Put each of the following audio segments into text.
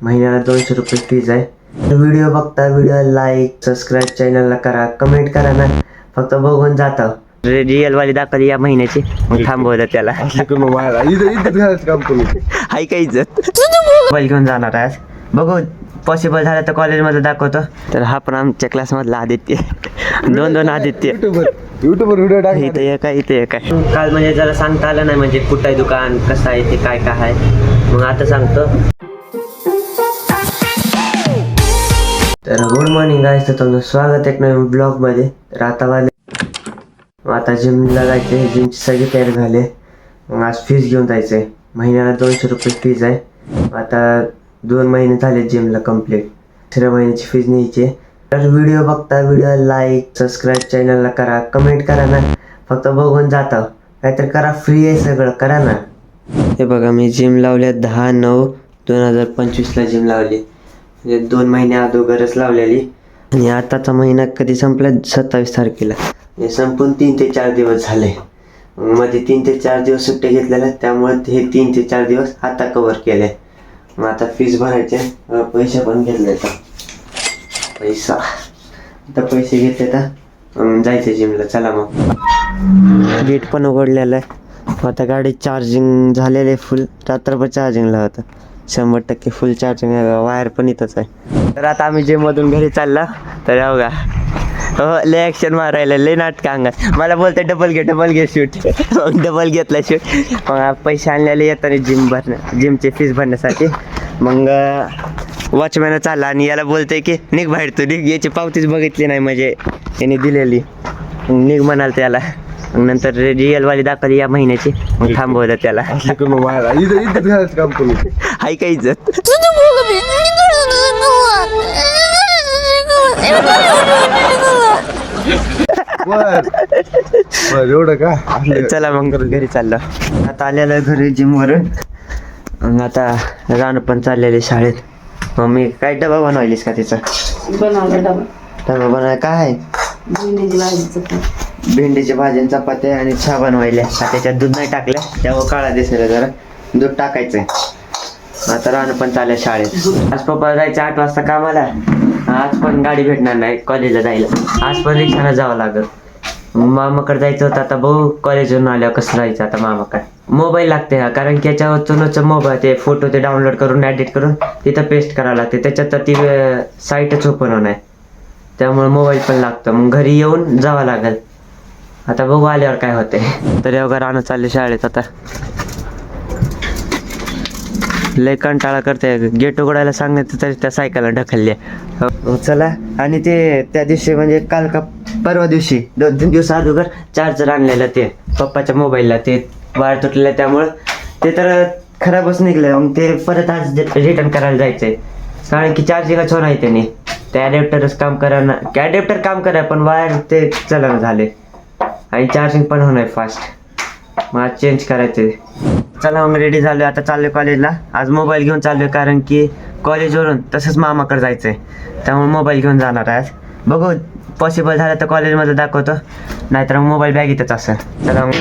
महिन्याला 200 रुपये फीज आहे. व्हिडिओ बघता, व्हिडिओ लाईक सबस्क्राईब चॅनलला करा, कमेंट करा ना, फक्त बघून जाता. रिअल वाली दाखवली या महिन्याची, मग थांबवलं त्याला. हाय काय इज्जत मोबाईल घेऊन जाणार आज, बघू पॉसिबल झालं तर कॉलेजमध्ये दाखवतो. तर हा पण आमच्या क्लासमधला आदित्य, दोन आदित्य युट्यूबवर व्हिडिओ टाक. इथं एक आहे, इथं एक आहे. काल म्हणजे जरा सांगता आलं नाही, म्हणजे कुठं आहे दुकान, कसं आहे ते, काय काय आहे, मग आता सांगतो. तर गुड मॉर्निंग गाईस, तर तुमचं स्वागत एक नवीन ब्लॉगमध्ये. तर आता जिमला जायचं आहे, जिमची सगळी तयारी झाली. मग आज फीज घेऊन जायचं आहे, महिन्याला 200 रुपये फीज आहे. आता 2 महिने झाले जिमला कंप्लीट, 3 महिन्याची फीज न्यायची आहे. तर व्हिडिओ बघता, व्हिडिओ लाईक सबस्क्राईब चॅनलला करा, कमेंट करा ना, फक्त बघून जाता. काहीतरी करा, फ्री आहे सगळं, करा ना. हे बघा, मी जिम लावल्या 10/9/2025ला जिम लावली, म्हणजे 2 महिने अगोदरच लावलेली. आणि आताचा महिना कधी संपला, 27 तारखेला. हे संपून 3 ते 4 दिवस झाले. मध्ये 3 ते 4 दिवस सुट्टे घेतलेल्या, त्यामुळे हे 3 ते 4 दिवस आता कव्हर केले. मग आता फीस भरायचे, पैसे पण घेतले. पैसा आता पैसे घेतले तर जायचं जिमला. चला मग. गेट पण उघडलेलं आहे. आता गाडी चार्जिंग झालेले फुल, रात्रभर चार्जिंगला होतं, 100% फुल चार्जिंग आहे. वायर पण इथंच आहे. तर आता आम्ही जिममधून घरी चालला. तर बघा, हो लय ॲक्शन मारायला, लय नाटकं अंगात. मला बोलते डबल घे शूट, मग डबल घेतला शूट. मग पैसे आणलेले येताना जिमची फीस भरण्यासाठी. मग वॉचमॅन चालला आणि याला बोलतोय की निघ बाहेर, तू निघ, याची पावतीच बघितली नाही म्हणजे याने दिलेली. निघ म्हणाल त्याला. मग नंतर रिअल वाली दाखवली या महिन्याची, मग थांबवलं त्याला. हाय काय इज्जत एवढं का. चला मग घरी चाललो. आता आलेलं घरी जिमवरून. मग आता रानू पण चाललेले शाळेत. मम्मी काय डबा बनवायलीस का तिचा? डबा बनवाय काय? भेंडीची भाजी आणि चपात्या आणि चहा बनवायल्या. त्याच्यात दूध नाही टाकलं, त्यामुळे काळा दिसेल, जरा दूध टाकायचंय. आता रानू पण चालल्या शाळेत. आज पप्पा जायचं 8 वाजता कामाला. आज पण गाडी भेटणार नाही कॉलेजला जायला, आज पण रिक्षानं जावं लागेल. मामाकडे जायचं होतं, आता भाऊ कॉलेजवरून आल्यावर कसं जायचं आता मामाकडे. मोबाईल लागते हा, कारण की याच्यावरतूनच मोबाईल ते फोटो ते डाउनलोड करून एडिट करून तिथं पेस्ट करावं लागते. त्याच्यात तर ती साईटच ओपन होणार, त्यामुळे मोबाईल पण लागतं. मग घरी येऊन जावं लागेल. आता बघू आल्यावर काय होते. तर एवढं राहणं चालले शाळेत. आता लय कंटाळा करते, गेट उघडायला सांगितलं तरी त्या सायकलला ढकलली. चला. आणि ते त्या दिवशी म्हणजे काल का परवा दिवशी 2-3 दिवस अगोदर चार्जर आणलेलं ते पप्पाच्या मोबाईलला, ते वायर तुटलेलं, त्यामुळं ते तर खराबच निघलं. मग ते परत आज रिटर्न करायला जायचं आहे, कारण की चार्जिंगच होणार आहे त्याने. ते ॲडॅप्टरच काम करा ना, ॲडॅप्टर काम करा पण वायर ते चलन झाले आणि चार्जिंग पण होणार फास्ट. मग आज चेंज करायचं. चला मग रेडी झालो, आता चाललो कॉलेजला. आज मोबाईल घेऊन चाललो, कारण की कॉलेजवरून तसंच मामाकडे जायचं आहे, त्यामुळे मोबाईल घेऊन जाणार आहे आज. बघू पॉसिबल झालं तर कॉलेजमध्ये दाखवतो, नाहीतर मग मोबाईल बॅगेतच असेल. चला मग.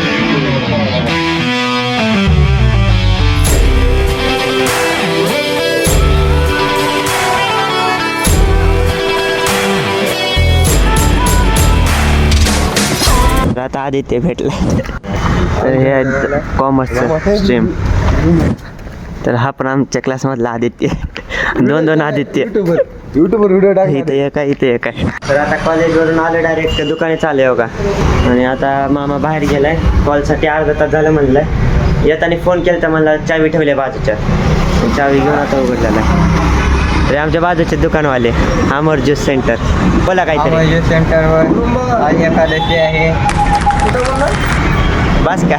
आता आदित्य भेटला. हे कॉमर्सचं स्ट्रीम. तर हा पण आमच्या क्लासमधला आदित्य, दोन आदित्य युट्यूबवर व्हिडिओ टाक. इथं एक आहे, इथं एक आहे. तर आता कॉलेजवरून आलो, डायरेक्ट दुकाने चालले बघा. आणि आता मामा बाहेर गेलाय कॉलसाठी, अर्धा तास झालं म्हणलं. येताना फोन केला तर मला चावी ठेवली बाजूच्या, चावी घेऊन आता उघडलेला आहे. तर आमच्या बाजूचे दुकानवाले अमर ज्यूस सेंटर. बोला काहीतरी. ज्यूस सेंटरवर आज एकादशी आहे. बस का?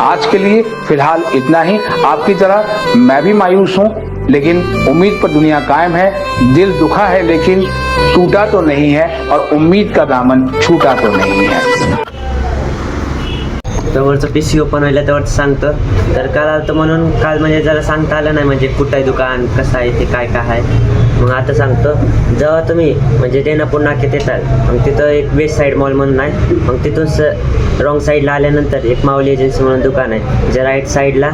आज के लिए फिलहाल इतना ही। आपकी तरह मैं भी मायूस हूँ, लेकिन उम्मीद पर दुनिया कायम है। दिल दुखा है लेकिन टूटा तो नहीं है, और उम्मीद का दामन छूटा तो नहीं है। त्यावरचं PC ओपन व्हायला त्यावरचं सांगतं. तर काल आलं म्हणून काल म्हणजे जरा सांगता आलं नाही, म्हणजे कुठं आहे दुकान, कसं आहे ते, काय काय आहे. मग आता सांगतो. जेव्हा तुम्ही म्हणजे रेणापूर नाक्यात येतात, मग तिथं एक वेस्ट साईड मॉल म्हणून आहे. मग तिथून रॉंग साईडला आल्यानंतर एक माऊली एजन्सी म्हणून दुकान आहे, जे राईट साईडला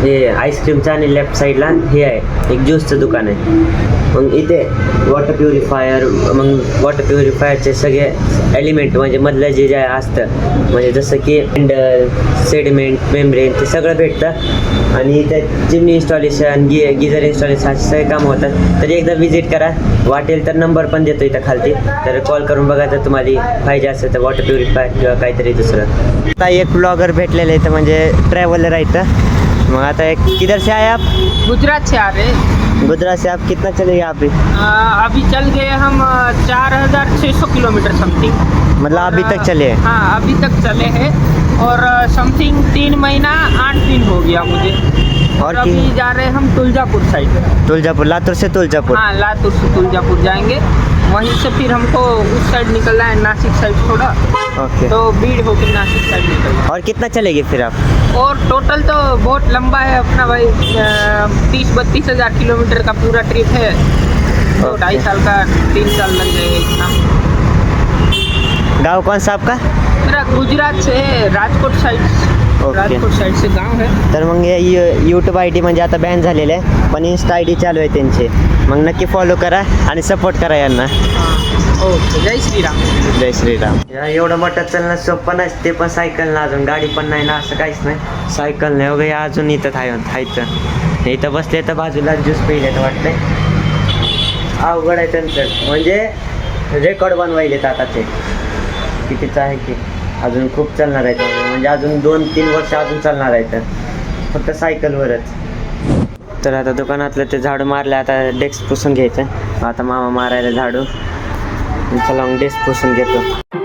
हे आईस्क्रीमचं आणि लेफ्ट साईडला हे आहे एक ज्यूसचं दुकान आहे. मग इथे वॉटर प्युरिफायर, मग वॉटर प्युरिफायरचे सगळे एलिमेंट म्हणजे मधलं जे असतं म्हणजे जसं की हँडल, सेडिमेंट, मेम्ब्रेन ते सगळं भेटतं. आणि इथे चिमणी इन्स्टॉलेशन, गिझर इन्स्टॉलेशन असे सगळे कामं होतात. तरी एकदा विजिट करा. वाटेल तर नंबर पण देतो इथं खालती, तर कॉल करून बघा जर तुम्हाला पाहिजे असेल तर वॉटर प्युरिफायर किंवा काहीतरी दुसरं. आता एक ब्लॉगर भेटलेलं इथं म्हणजे ट्रॅव्हलर आहे इथं. मग आता एक किधर से आए आप? गुजरात से आ रहे हैं। गुजरात से आप कितना चलेगा आप? अभी चल गए हम 4600 किलोमीटर समथिंग। मतलब अभी तक चले हैं? हाँ, अभी तक चले हैं और समथिंग 3 महीना 8 दिन हो गया मुझे। और और अभी जा रहे हैं हम तुलजापुर साइड। तुलजापुर, लातूर से तुलजापुर? हाँ, लातूर से तुलजापुर जाएंगे, वहीं से फिर हमको उस साइड निकलना है, नासिक साइड थोड़ा, ओके। तो भीड़ होकर नासिक साइड निकलना। और कितना चलेगी फिर आप? और टोटल तो बहुत लंबा है अपना भाई, 30-32 हज़ार किलोमीटर का पूरा ट्रिप है। तो 2.5 साल का 3 साल लग जाएगा इतना। गाँव कौन सा आपका? मेरा गुजरात से है, Rajkot side. Okay. Rajkot side से गांव है। तर मग हे यूट्यूब ID म्हणजे आता बॅन झालेलं आहे, पण इन्स्टा ID चालू आहे त्यांचे. मग नक्की फॉलो करा आणि सपोर्ट करा यांना. ओके, जय श्रीराम। जय श्रीराम. एवढं मोठं चालणं सोपं नसते, ते पण सायकल ना, अजून गाडी पण नाही ना, असं काहीच नाही. सायकल नाही वगैरे अजून इथं थायचं इथं बसले तर बाजूला ज्यूस पिले तर वाटतंय. अवघड आहे त्यांचं, म्हणजे रेकॉर्ड बनवायलेत आता ते. कितीचं आहे की अजून खूप चालणार आहे म्हणजे अजून 2-3 वर्ष अजून चालणार आहे तर फक्त सायकलवरच. तर आता दुकानातलं ते झाडू मारलं, आता डेस्क पुसून घ्यायचं. आता मामा मारायला झाडू. चला मग डेस्क पुसून घेतो.